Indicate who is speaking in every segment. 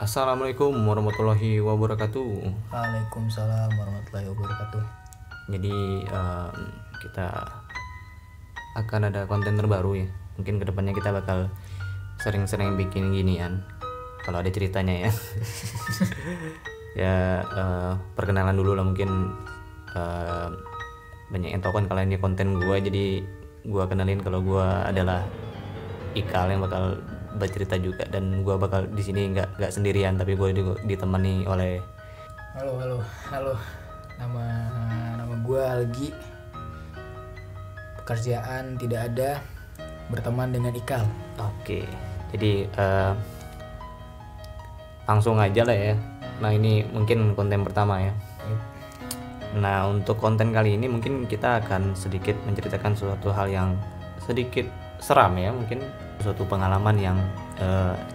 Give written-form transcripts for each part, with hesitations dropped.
Speaker 1: Assalamualaikum warahmatullahi wabarakatuh.
Speaker 2: Waalaikumsalam warahmatullahi wabarakatuh.
Speaker 1: Jadi kita akan ada konten terbaru ya. Mungkin kedepannya kita bakal sering-sering bikin ginian. Kalau ada ceritanya ya. Ya perkenalan dulu lah mungkin banyak yang tahu kan kalau ini konten gua, jadi gua kenalin kalau gua adalah Ikal yang bakal bercerita juga, dan gua bakal di sini nggak sendirian, tapi gua ditemani oleh
Speaker 2: Halo. Nama gue Algi. Pekerjaan tidak ada, berteman dengan Ikal.
Speaker 1: Oke, jadi langsung aja lah ya. Nah ini mungkin konten pertama ya. Nah untuk konten kali ini mungkin kita akan sedikit menceritakan suatu hal yang sedikit seram ya, mungkin suatu pengalaman yang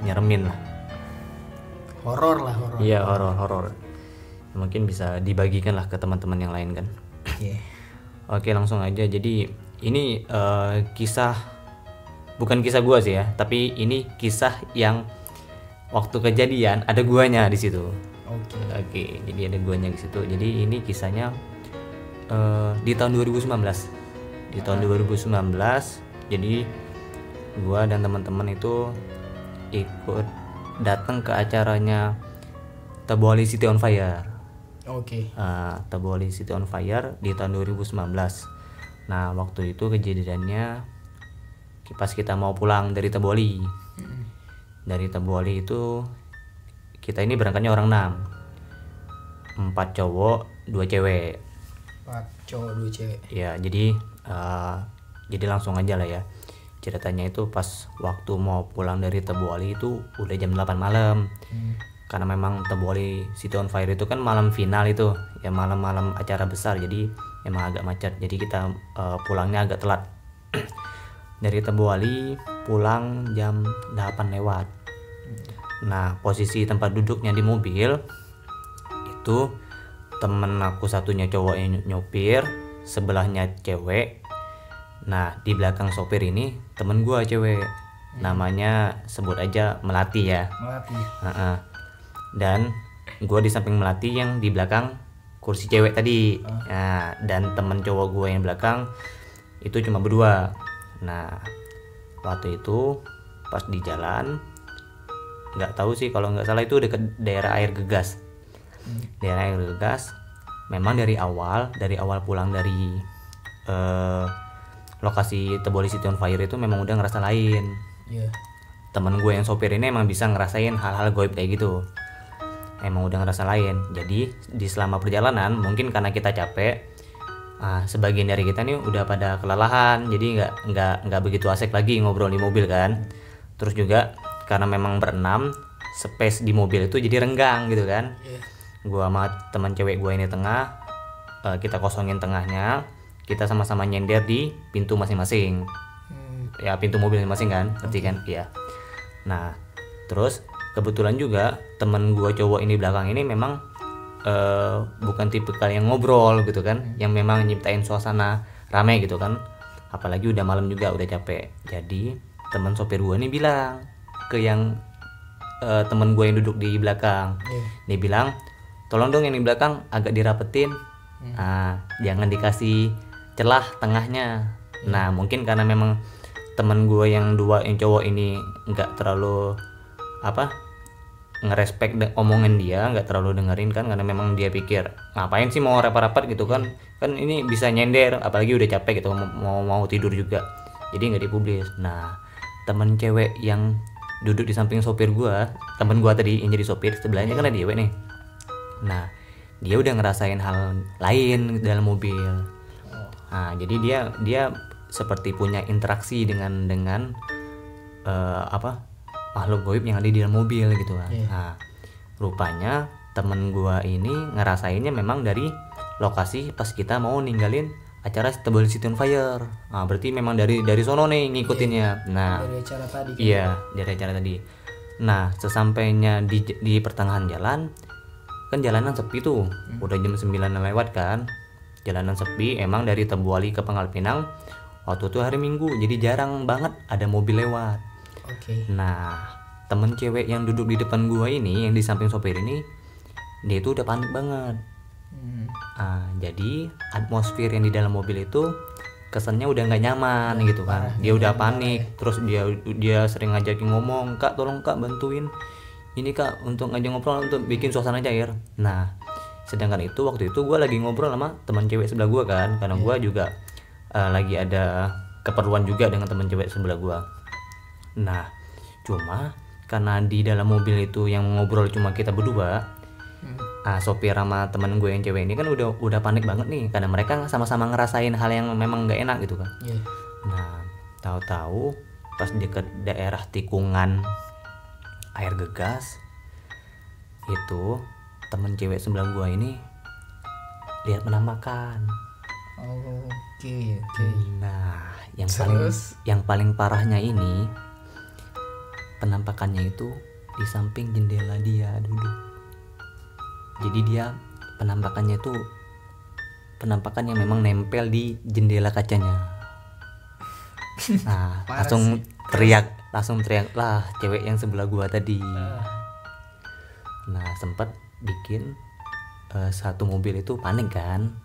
Speaker 1: nyeremin lah.
Speaker 2: Horor.
Speaker 1: Iya, horor. Mungkin bisa dibagikan lah ke teman-teman yang lain kan.
Speaker 2: Iya.
Speaker 1: Oke, langsung aja. Jadi ini kisah, bukan kisah gua sih ya, tapi ini kisah yang waktu kejadian ada guanya di situ. Oke, jadi ada guanya di situ. Jadi ini kisahnya di tahun 2019. Di tahun 2019, jadi gua dan teman-teman itu ikut datang ke acaranya Tabuali City on Fire. Tabuali City on Fire di tahun 2019. Nah waktu itu kejadiannya pas kita mau pulang dari Tabuali. Dari Tabuali itu kita ini berangkatnya orang 6, 4 cowok 2 cewek.
Speaker 2: 4 cowok 2 cewek.
Speaker 1: Ya jadi langsung aja lah ya. Ceritanya itu pas waktu mau pulang dari Tabuali itu udah jam 8 malam. Karena memang Tabuali City on Fire itu kan malam final itu ya, malam acara besar, jadi emang agak macet, jadi kita pulangnya agak telat. Dari Tabuali pulang jam 8 lewat. Nah posisi tempat duduknya di mobil itu temen aku satunya cowok yang nyopir, sebelahnya cewek. Nah di belakang sopir ini temen gua cewek, namanya sebut aja Melati ya. Dan gue di samping Melati yang di belakang kursi cewek tadi. Nah, dan temen cowok gue yang belakang itu cuma berdua. Nah waktu itu pas di jalan, nggak tahu sih, kalau nggak salah itu deket daerah Air Gegas. Daerah Air Gegas. Memang dari awal pulang dari lokasi Tabuali City on Fire itu memang udah ngerasa lain. Temen gue yang sopir ini emang bisa ngerasain hal-hal goib kayak gitu. Emang udah ngerasa lain. Jadi di selama perjalanan mungkin karena kita capek, sebagian dari kita nih udah pada kelelahan, jadi nggak begitu asik lagi ngobrol di mobil kan. Terus juga karena memang berenam, space di mobil itu jadi renggang gitu kan. Gua sama teman cewek gue ini tengah, kita kosongin tengahnya, kita sama-sama nyender di pintu masing-masing. Ya pintu mobil masing-masing kan, ngerti kan? Iya. Nah terus kebetulan juga temen gue cowok ini belakang ini memang bukan tipikal yang ngobrol gitu kan, yang memang nyiptain suasana rame gitu kan, apalagi udah malam juga, udah capek. Jadi temen sopir gue ini bilang ke yang temen gue yang duduk di belakang, dia bilang tolong dong yang di belakang agak dirapetin, jangan dikasih celah tengahnya. Nah mungkin karena memang temen gue yang cowok ini nggak terlalu ngerespek omongan dia, nggak terlalu dengerin kan, karena memang dia pikir ngapain sih mau rapat-rapat gitu kan ini bisa nyender, apalagi udah capek gitu, mau tidur juga, jadi nggak dipublis. Nah temen cewek yang duduk di samping sopir gua, temen gua tadi yang jadi sopir sebelahnya kan ada cewek nih. Nah dia udah ngerasain hal lain dalam mobil. Nah jadi dia seperti punya interaksi dengan makhluk goib yang ada di dalam mobil gitu kan. Nah rupanya temen gua ini ngerasainnya memang dari lokasi pas kita mau ninggalin acara Tabuali City on Fire. Nah berarti memang dari sono nih ngikutinnya. Nah
Speaker 2: Dari acara tadi.
Speaker 1: Iya, dari acara tadi. Nah sesampainya di pertengahan jalan kan, jalanan sepi tuh, udah jam 9 lewat kan, jalanan sepi. Emang dari Tabuali ke Pangkal Pinang waktu itu hari Minggu, jadi jarang banget ada mobil lewat. Nah temen cewek yang duduk di depan gua ini, yang di samping sopir ini, dia itu udah panik banget. Jadi atmosfer yang di dalam mobil itu kesannya udah nggak nyaman gitu kan. Dia udah panik, terus dia sering ngajakin ngomong, "Kak, tolong Kak bantuin ini Kak untuk ngajak ngobrol untuk bikin suasana cair." Nah, sedangkan itu waktu itu gue lagi ngobrol sama teman cewek sebelah gue kan, karena gue juga lagi ada keperluan juga dengan teman cewek sebelah gue. Nah, cuma karena di dalam mobil itu yang ngobrol cuma kita berdua, sopir sama teman gue yang cewek ini kan udah panik banget nih, karena mereka sama-sama ngerasain hal yang memang nggak enak gitu kan. Nah, tahu-tahu pas deket daerah tikungan air gegas itu temen cewek sebelah gua ini lihat penampakan.
Speaker 2: Oke.
Speaker 1: Nah, yang paling parahnya ini penampakannya itu di samping jendela dia duduk. Jadi dia penampakan yang memang nempel di jendela kacanya. Nah, langsung teriak lah cewek yang sebelah gua tadi. Nah, sempat bikin satu mobil itu panik kan.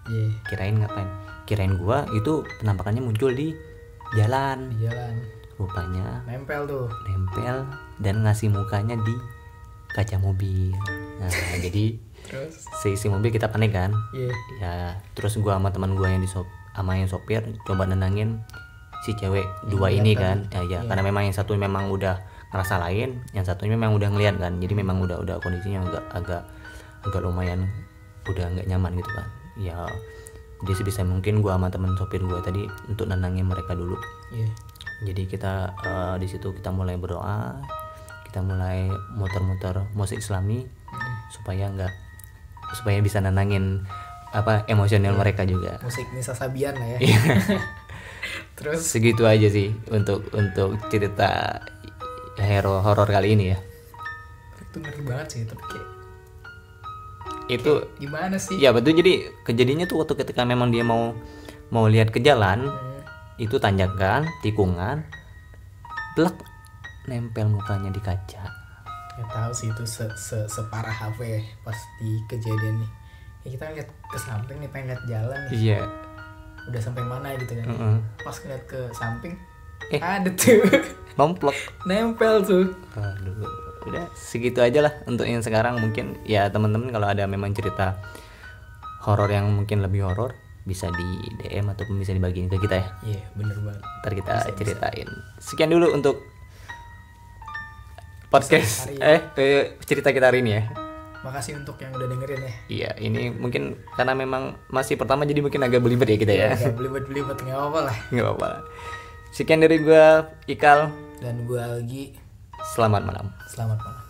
Speaker 1: Kirain ngapain? Kirain gua itu penampakannya muncul di jalan. Rupanya
Speaker 2: nempel
Speaker 1: dan ngasih mukanya di kaca mobil. Nah, jadi
Speaker 2: terus
Speaker 1: si mobil kita panik kan. Ya, terus gua sama teman gua yang sama yang sopir coba nenangin si cewek dua ini kan. Karena memang yang satu memang udah ngerasa lain, yang satunya memang udah ngeliat kan. Jadi memang udah kondisinya agak lumayan udah nggak nyaman gitu kan. Ya, jadi sebisa mungkin gua sama teman sopir gua tadi untuk nenangin mereka dulu. Jadi kita di situ kita mulai berdoa, kita mulai muter-muter musik Islami supaya bisa nenangin emosional mereka juga.
Speaker 2: Musik Nisa Sabian lah ya. Terus
Speaker 1: segitu aja sih untuk cerita hero horor kali ini ya.
Speaker 2: Itu ngeri banget sih, tapi
Speaker 1: itu
Speaker 2: gimana sih?
Speaker 1: Ya betul, jadi kejadiannya tuh waktu ketika memang dia mau lihat ke jalan, itu tanjakan, tikungan, plek, nempel mukanya di kaca.
Speaker 2: Nggak tahu sih itu separah apa ya pas di kejadian nih. Ya kita lihat ke samping nih, pengen lihat jalan nih.
Speaker 1: Iya.
Speaker 2: Udah sampai mana gitu kan. Pas ngeliat ke samping, ada tuh nempel tuh.
Speaker 1: Aduh, udah segitu aja lah untuk yang sekarang. Mungkin ya teman-teman kalau ada memang cerita horor yang mungkin lebih horor, bisa di DM ataupun bisa dibagiin ke kita ya.
Speaker 2: Iya, bener banget.
Speaker 1: Ntar kita ceritain. Sekian dulu untuk podcast cerita kita hari ini ya.
Speaker 2: Makasih untuk yang udah dengerin ya.
Speaker 1: Iya, ini mungkin karena memang masih pertama jadi mungkin agak belibet ya kita ya.
Speaker 2: Agak belibet, nggak apa-apa lah.
Speaker 1: Nggak apa-apa. Sekian dari gua Ikal
Speaker 2: dan gua Algi.
Speaker 1: Selamat malam.
Speaker 2: Selamat malam.